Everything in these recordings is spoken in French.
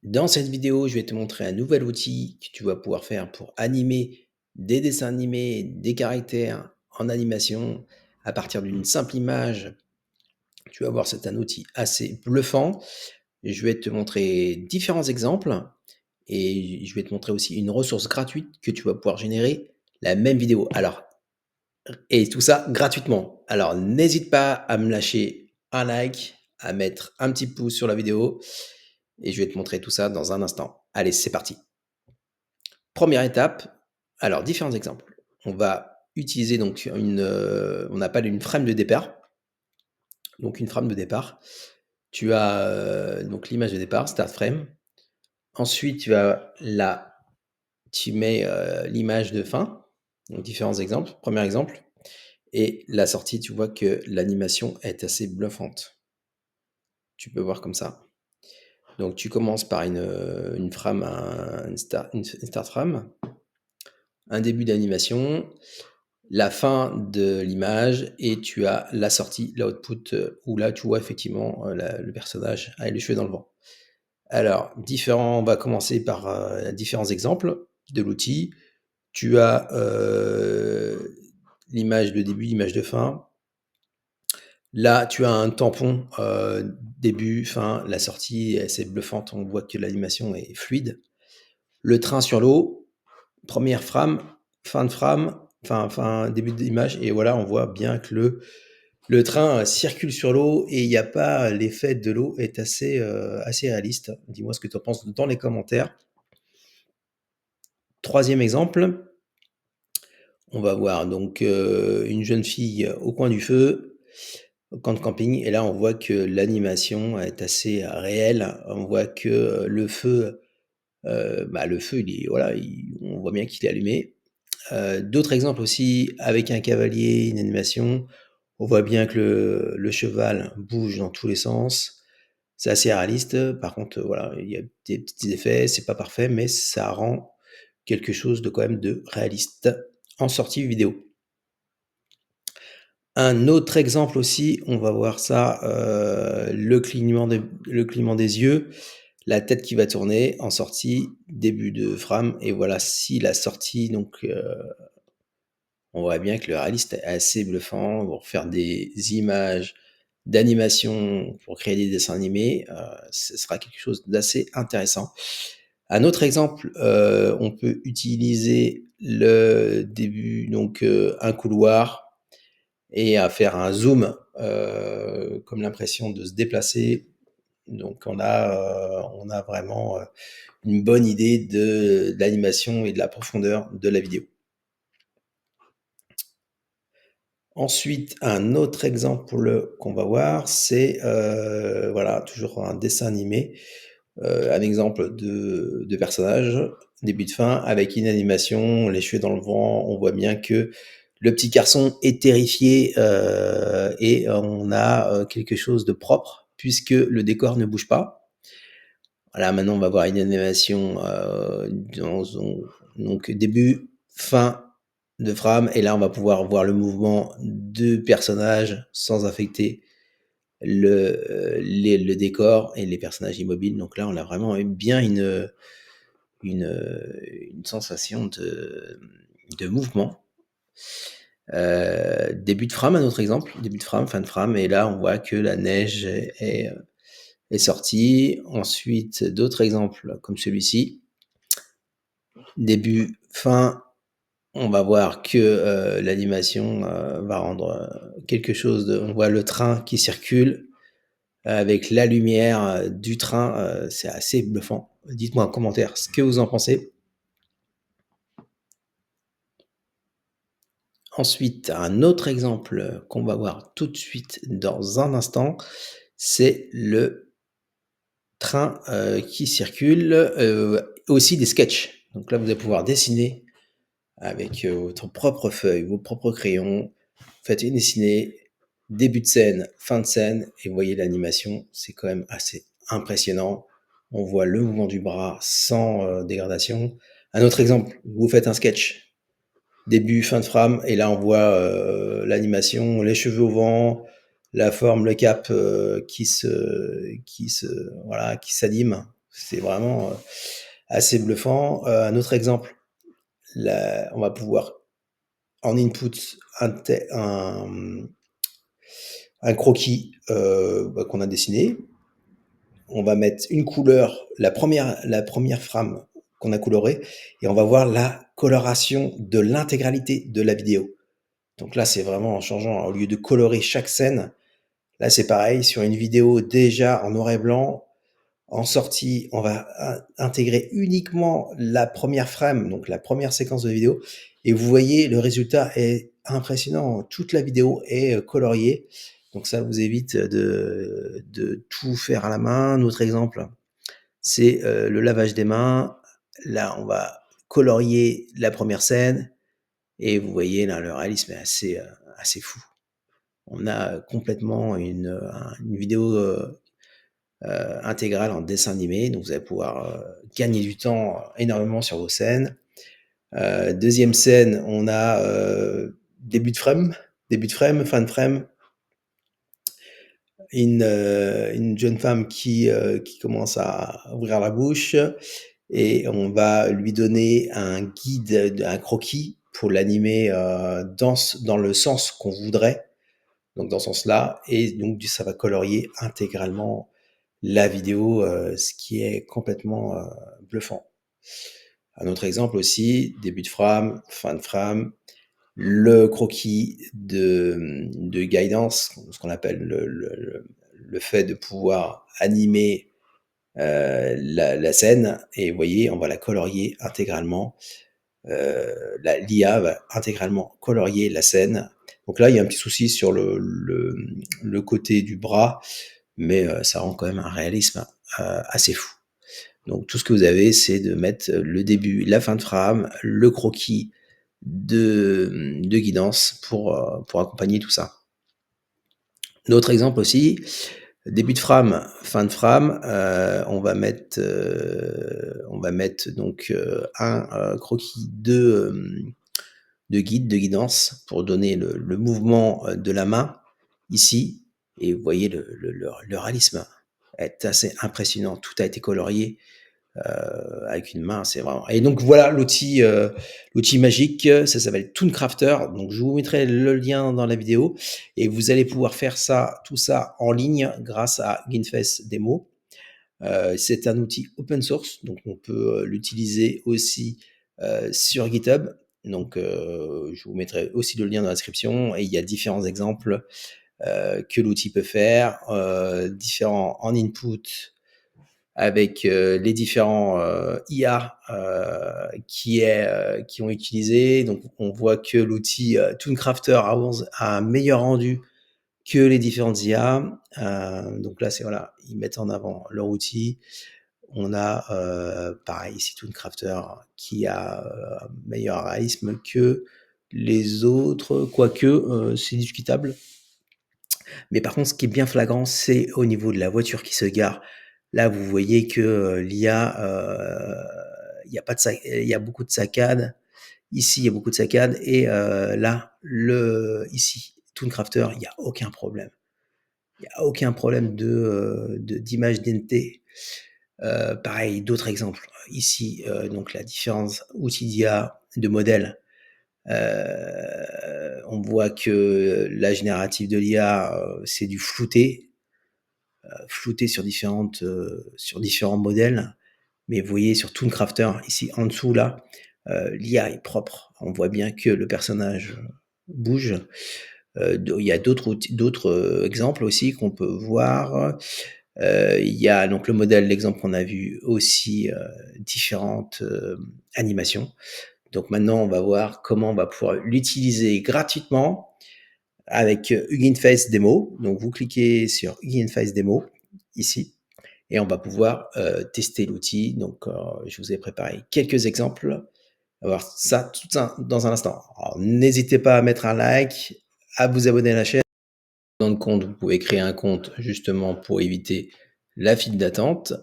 Dans cette vidéo, je vais te montrer un nouvel outil que tu vas pouvoir faire pour animer des dessins animés, des caractères en animation à partir d'une simple image. Tu vas voir, c'est un outil assez bluffant. Je vais te montrer différents exemples et je vais te montrer aussi une ressource gratuite que tu vas pouvoir générer la même vidéo. Alors, et tout ça gratuitement. Alors, n'hésite pas à me lâcher un like, à mettre un petit pouce sur la vidéo et je vais te montrer tout ça dans un instant. Allez, c'est parti. Première étape, alors différents exemples. On va utiliser donc on appelle une frame de départ. Donc une frame de départ. Tu as donc l'image de départ, start frame. Ensuite, tu mets l'image de fin. Donc différents exemples. Premier exemple. Et la sortie, tu vois que l'animation est assez bluffante. Tu peux voir comme ça. Donc tu commences par une frame, une start frame, un début d'animation, la fin de l'image et tu as la sortie, l'output, où là tu vois effectivement le personnage avec les cheveux dans le vent. Alors, on va commencer par différents exemples de l'outil. Tu as l'image de début, l'image de fin. Là, tu as un tampon début, fin, la sortie, c'est bluffante, on voit que l'animation est fluide. Le train sur l'eau, première frame, fin de frame, fin début d'image et voilà, on voit bien que le train circule sur l'eau et il n'y a pas l'effet de l'eau est assez réaliste. Dis-moi ce que tu en penses dans les commentaires. Troisième exemple, on va voir donc une jeune fille au coin du feu, au camp de camping et là, on voit que l'animation est assez réelle. On voit que le feu, il est voilà, on voit bien qu'il est allumé. D'autres exemples aussi avec un cavalier, une animation. On voit bien que le cheval bouge dans tous les sens. C'est assez réaliste. Par contre, voilà, il y a des petits effets, c'est pas parfait, mais ça rend quelque chose de quand même de réaliste en sortie vidéo. Un autre exemple aussi, on va voir ça, le clignement des yeux, la tête qui va tourner en sortie, début de frame et voilà, si la sortie donc on voit bien que le réaliste est assez bluffant pour faire des images d'animation, pour créer des dessins animés, ce sera quelque chose d'assez intéressant. Un autre exemple, on peut utiliser le début, donc un couloir et à faire un zoom, comme l'impression de se déplacer. Donc on a vraiment une bonne idée de l'animation et de la profondeur de la vidéo. Ensuite, un autre exemple qu'on va voir, c'est voilà, toujours un dessin animé, un exemple de personnage, début de fin, avec une animation, les cheveux dans le vent. On voit bien que le petit garçon est terrifié et on a quelque chose de propre puisque le décor ne bouge pas. Voilà, maintenant on va voir une animation donc début, fin de frame et là on va pouvoir voir le mouvement de personnages sans affecter le décor et les personnages immobiles. Donc là on a vraiment bien une sensation de mouvement. Début de frame, un autre exemple, début de frame, fin de frame, et là on voit que la neige est sortie. Ensuite, d'autres exemples comme celui-ci. Début, fin, on va voir que l'animation va rendre quelque chose de... On voit le train qui circule avec la lumière du train. C'est assez bluffant. Dites-moi en commentaire ce que vous en pensez. Ensuite, un autre exemple qu'on va voir tout de suite dans un instant, c'est le train qui circule, aussi des sketchs. Donc là, vous allez pouvoir dessiner avec votre propre feuille, vos propres crayons. Faites une dessinée, début de scène, fin de scène, et vous voyez l'animation, c'est quand même assez impressionnant. On voit le mouvement du bras sans dégradation. Un autre exemple, vous faites un sketch, début, fin de frame, et là on voit l'animation, les cheveux au vent, la forme, le cap voilà, qui s'anime. C'est vraiment, assez bluffant. Un autre exemple, là, on va pouvoir en input un croquis, qu'on a dessiné. On va mettre une couleur, la première frame qu'on a colorée, et on va voir la coloration de l'intégralité de la vidéo. Donc là, c'est vraiment en changeant, au lieu de colorer chaque scène, là, c'est pareil, sur une vidéo déjà en noir et blanc, en sortie, on va intégrer uniquement la première frame, donc la première séquence de vidéo, et vous voyez, le résultat est impressionnant. Toute la vidéo est coloriée, donc ça vous évite de tout faire à la main. Un autre exemple, c'est le lavage des mains. Là, on va colorier la première scène, et vous voyez, là, le réalisme est assez fou. On a complètement une vidéo intégrale en dessin animé, donc vous allez pouvoir gagner du temps énormément sur vos scènes. Deuxième scène, on a début de frame, fin de frame, une jeune femme qui commence à ouvrir la bouche, et on va lui donner un guide, un croquis pour l'animer dans le sens qu'on voudrait, donc dans ce sens-là, et donc ça va colorier intégralement la vidéo, ce qui est complètement bluffant. Un autre exemple aussi, début de frame, fin de frame, le croquis de guidance, ce qu'on appelle le fait de pouvoir animer la scène, et vous voyez, on va la colorier intégralement. L'IA va intégralement colorier la scène. Donc là, il y a un petit souci sur le côté du bras, mais ça rend quand même un réalisme assez fou. Donc tout ce que vous avez, c'est de mettre le début, la fin de frame, le croquis de guidance pour accompagner tout ça. Autre exemple aussi, début de frame, fin de frame, on va mettre donc un croquis de guide, de guidance, pour donner le mouvement de la main ici, et vous voyez le réalisme est assez impressionnant. Tout a été colorié avec une main, c'est vraiment. Et donc voilà l'outil magique, ça s'appelle Tooncrafter. Donc je vous mettrai le lien dans la vidéo, et vous allez pouvoir faire tout ça en ligne grâce à GainFace Demo. C'est un outil open source, donc on peut l'utiliser aussi sur GitHub. Donc je vous mettrai aussi le lien dans la description, et il y a différents exemples que l'outil peut faire, différents en input, avec les différents IA qui ont utilisé. Donc on voit que l'outil Tooncrafter a un meilleur rendu que les différentes IA. Donc là, c'est voilà, ils mettent en avant leur outil. On a pareil ici Tooncrafter qui a un meilleur réalisme que les autres, quoique c'est discutable. Mais par contre, ce qui est bien flagrant, c'est au niveau de la voiture qui se gare. Là, vous voyez que l'IA, il y a pas de il y a beaucoup de saccades. Ici, il y a beaucoup de saccades, et là, ici, Tooncrafter, il y a aucun problème. Il y a aucun problème d'image d'identité. Pareil, d'autres exemples. Ici, donc la différence outils d'IA de modèle. On voit que la générative de l'IA, c'est du flouté sur différents modèles. Mais vous voyez sur Tooncrafter, ici en dessous là, l'IA est propre. On voit bien que le personnage bouge. Il y a d'autres exemples aussi qu'on peut voir. Il y a donc le modèle, l'exemple qu'on a vu aussi, différentes animations. Donc maintenant, on va voir comment on va pouvoir l'utiliser gratuitement avec Hugging Face Demo. Donc vous cliquez sur Hugging Face Demo ici, et on va pouvoir tester l'outil. Donc je vous ai préparé quelques exemples. On va voir ça tout ça dans un instant. Alors, n'hésitez pas à mettre un like, à vous abonner à la chaîne. Dans le compte, vous pouvez créer un compte justement pour éviter la file d'attente.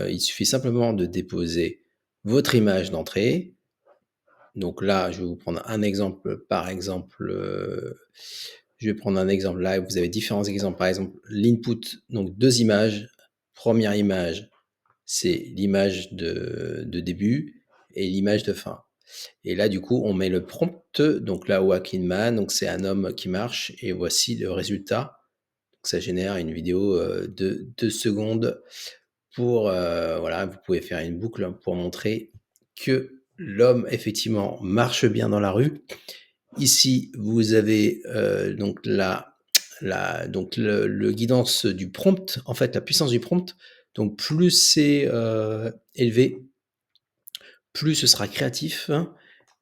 Il suffit simplement de déposer votre image d'entrée. Donc là, je vais vous prendre un exemple. Par exemple, je vais prendre un exemple là. Vous avez différents exemples. Par exemple, l'input, donc deux images. Première image, c'est l'image de début et l'image de fin. Et là, du coup, on met le prompt, donc là, Walking Man, donc c'est un homme qui marche et voici le résultat. Donc ça génère une vidéo, de 2 secondes pour, voilà, vous pouvez faire une boucle pour montrer que l'homme effectivement marche bien dans la rue. Ici, vous avez, donc donc le guidance du prompt, en fait, la puissance du prompt. Donc plus c'est, élevé, plus ce sera créatif, hein.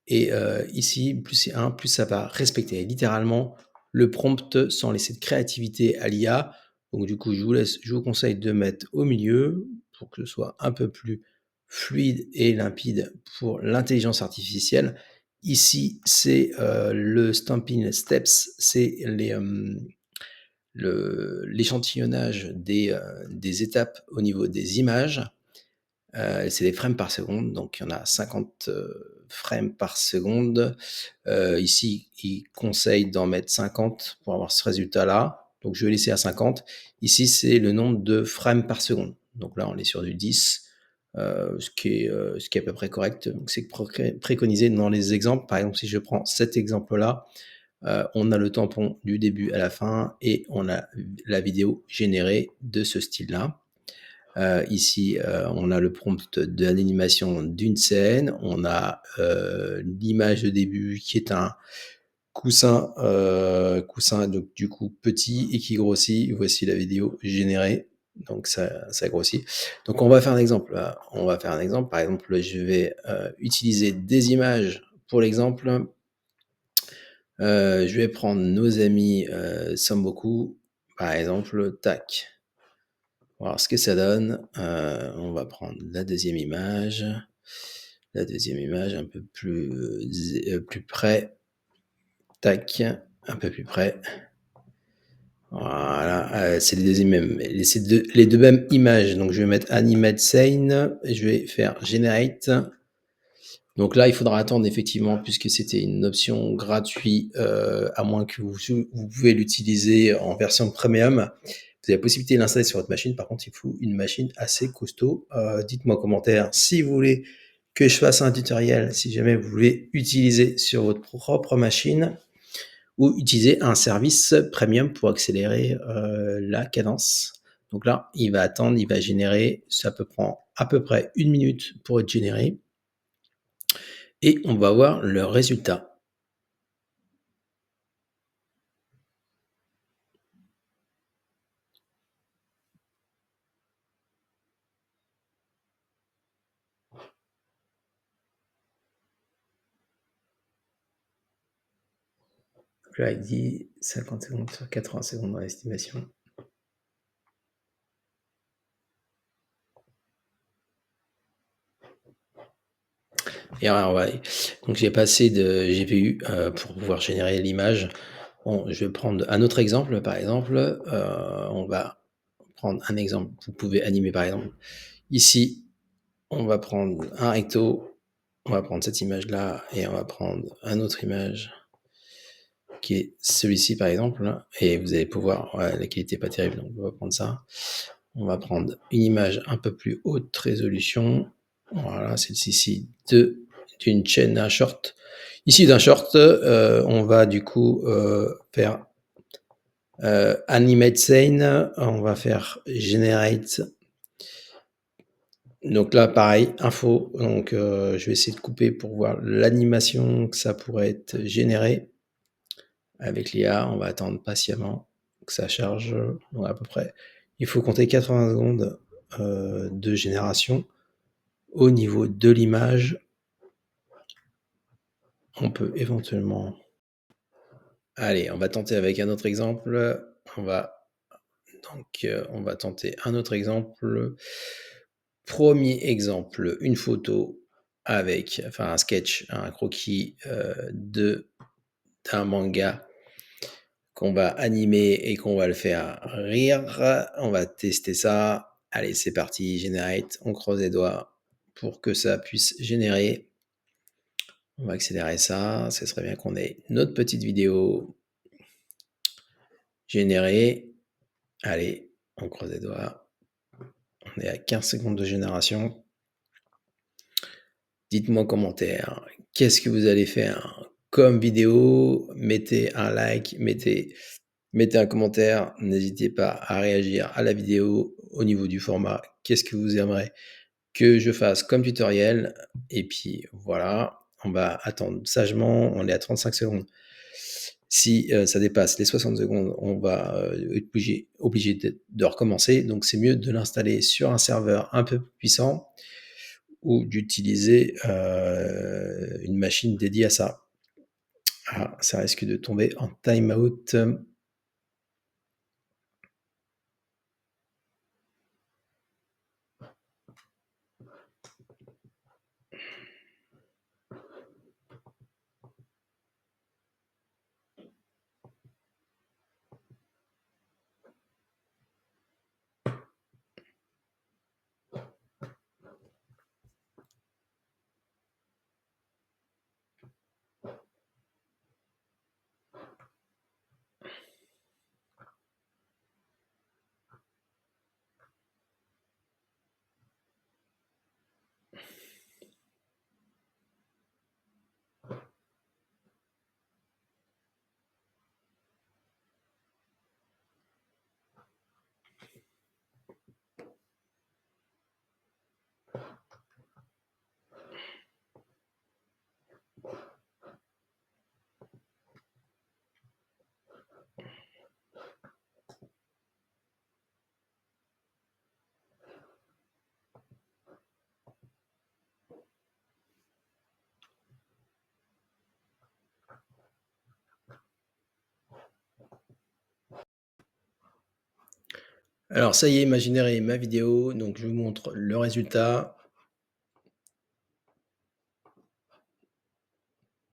Et ici, plus c'est 1, plus ça va respecter littéralement le prompt sans laisser de créativité à l'IA. Donc du coup, je vous conseille de mettre au milieu pour que ce soit un peu plus fluide et limpide pour l'intelligence artificielle. Ici, c'est, le Stampin' Steps, c'est l'échantillonnage des étapes au niveau des images. C'est des frames par seconde, donc il y en a 50 frames par seconde. Ici, il conseille d'en mettre 50 pour avoir ce résultat-là. Donc je vais laisser à 50. Ici, c'est le nombre de frames par seconde. Donc là, on est sur du 10, ce qui est à peu près correct. Donc c'est préconisé dans les exemples. Par exemple, si je prends cet exemple-là, on a le tampon du début à la fin et on a la vidéo générée de ce style-là. Ici, on a le prompt de l'animation d'une scène. On a l'image de début qui est un coussin donc du coup petit et qui grossit. Voici la vidéo générée. Donc ça grossit. Donc on va faire un exemple. On va faire un exemple. Par exemple, je vais utiliser des images pour l'exemple. Je vais prendre nos amis Samboku, par exemple. Tac. Voir ce que ça donne. On va prendre la deuxième image. La deuxième image un peu plus près. Tac, un peu plus près. Voilà, c'est les deuxièmes mêmes. C'est les deux mêmes images. Donc je vais mettre Animate Scene. Et je vais faire Generate. Donc là, il faudra attendre effectivement, puisque c'était une option gratuite, à moins que vous pouvez l'utiliser en version premium. Vous avez la possibilité de l'installer sur votre machine. Par contre, il faut une machine assez costaud. Dites-moi en commentaire si vous voulez que je fasse un tutoriel, si jamais vous voulez utiliser sur votre propre machine ou utiliser un service premium pour accélérer la cadence. Donc là, il va attendre, il va générer. Ça peut prendre à peu près 1 minute pour être généré. Et on va voir le résultat. Donc là, il dit 50 secondes sur 80 secondes dans l'estimation. Et alors, ouais. Donc j'ai passé de GPU pour pouvoir générer l'image. Bon, je vais prendre un autre exemple. Par exemple, on va prendre un exemple. Vous pouvez animer par exemple. Ici, on va prendre un recto. On va prendre cette image-là et on va prendre une autre image qui est celui-ci par exemple. Et vous allez pouvoir, ouais, la qualité n'est pas terrible, donc on va prendre ça. On va prendre une image un peu plus haute résolution. Voilà, celle-ci d'une chaîne, d'un short. Ici, d'un short, on va du coup faire animate scene. On va faire generate. Donc là, pareil, info. Donc je vais essayer de couper pour voir l'animation que ça pourrait être généré. Avec l'IA, on va attendre patiemment que ça charge. Donc à peu près, il faut compter 80 secondes de génération. Au niveau de l'image, on peut éventuellement... Allez, on va tenter avec un autre exemple. On va tenter un autre exemple. Premier exemple, une photo avec, enfin un sketch, un croquis d'un manga qu'on va animer et qu'on va le faire rire. On va tester ça. Allez, c'est parti, generate. On croise les doigts pour que ça puisse générer. On va accélérer ça. Ce serait bien qu'on ait notre petite vidéo générée. Allez, on croise les doigts. On est à 15 secondes de génération. Dites-moi en commentaire, qu'est-ce que vous allez faire comme vidéo? Mettez un like, mettez un commentaire. N'hésitez pas à réagir à la vidéo au niveau du format. Qu'est-ce que vous aimeriez que je fasse comme tutoriel? Et puis voilà, on va attendre sagement. On est à 35 secondes. Si ça dépasse les 60 secondes, on va être obligé de recommencer. Donc c'est mieux de l'installer sur un serveur un peu plus puissant ou d'utiliser une machine dédiée à ça. Ah, ça risque de tomber en time-out. Alors ça y est, m'a généré ma vidéo, donc je vous montre le résultat.